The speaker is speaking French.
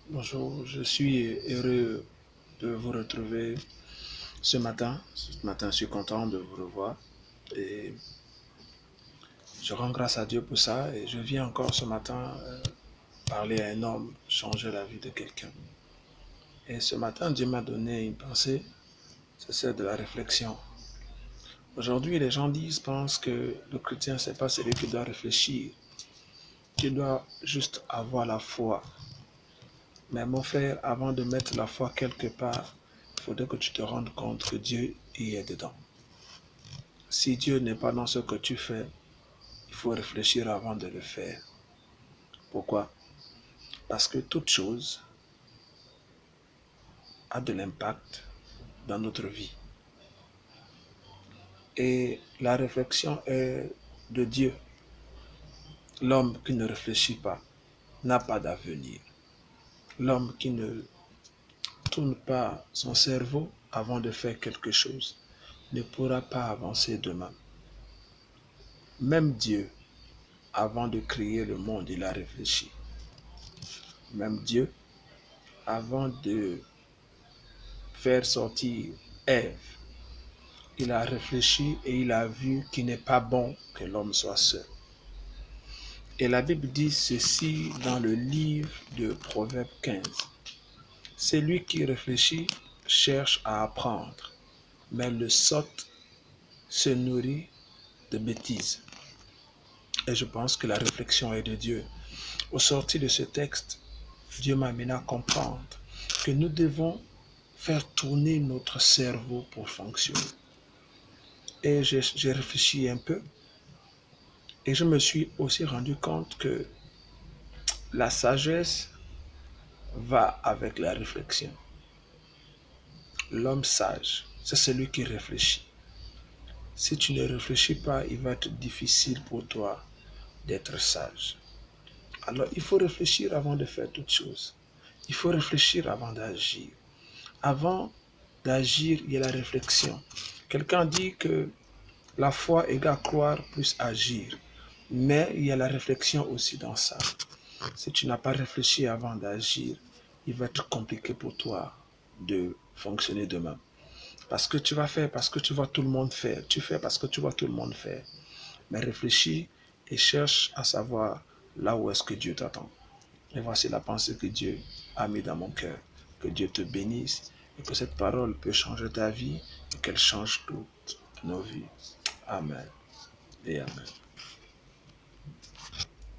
Bonjour, je suis heureux de vous retrouver ce matin. Ce matin, je suis content de vous revoir et je rends grâce à Dieu pour ça. Et je viens encore ce matin parler à un homme, changer la vie de quelqu'un. Et ce matin, Dieu m'a donné une pensée, c'est celle de la réflexion. Aujourd'hui, les gens pensent que le chrétien, c'est pas celui qui doit réfléchir, qui doit juste avoir la foi. Mais mon frère, avant de mettre la foi quelque part, il faudrait que tu te rendes compte que Dieu y est dedans. Si Dieu n'est pas dans ce que tu fais, il faut réfléchir avant de le faire. Pourquoi? Parce que toute chose a de l'impact dans notre vie. Et la réflexion est de Dieu. L'homme qui ne réfléchit pas n'a pas d'avenir. L'homme qui ne tourne pas son cerveau avant de faire quelque chose ne pourra pas avancer demain. Même Dieu, avant de créer le monde, il a réfléchi. Même Dieu, avant de faire sortir Ève, il a réfléchi et il a vu qu'il n'est pas bon que l'homme soit seul. Et la Bible dit ceci dans le livre de Proverbe 15. Celui qui réfléchit cherche à apprendre, mais le sot se nourrit de bêtises. Et je pense que la réflexion est de Dieu. Au sortir de ce texte, Dieu m'a amené à comprendre que nous devons faire tourner notre cerveau pour fonctionner. Et j'ai réfléchi un peu et je me suis aussi rendu compte que la sagesse va avec la réflexion. L'homme sage, c'est celui qui réfléchit. Si tu ne réfléchis pas, il va être difficile pour toi d'être sage. Alors, il faut réfléchir avant de faire toute chose. Il faut réfléchir avant d'agir. Avant d'agir, il y a la réflexion. Quelqu'un dit que la foi égale croire plus agir. Mais il y a la réflexion aussi dans ça. Si tu n'as pas réfléchi avant d'agir, il va être compliqué pour toi de fonctionner demain. Parce que tu vas faire, parce que tu vois tout le monde faire. Tu fais parce que tu vois tout le monde faire. Mais réfléchis et cherche à savoir là où est-ce que Dieu t'attend. Et voici la pensée que Dieu a mis dans mon cœur. Que Dieu te bénisse et que cette parole peut changer ta vie et qu'elle change toutes nos vies. Amen et Amen.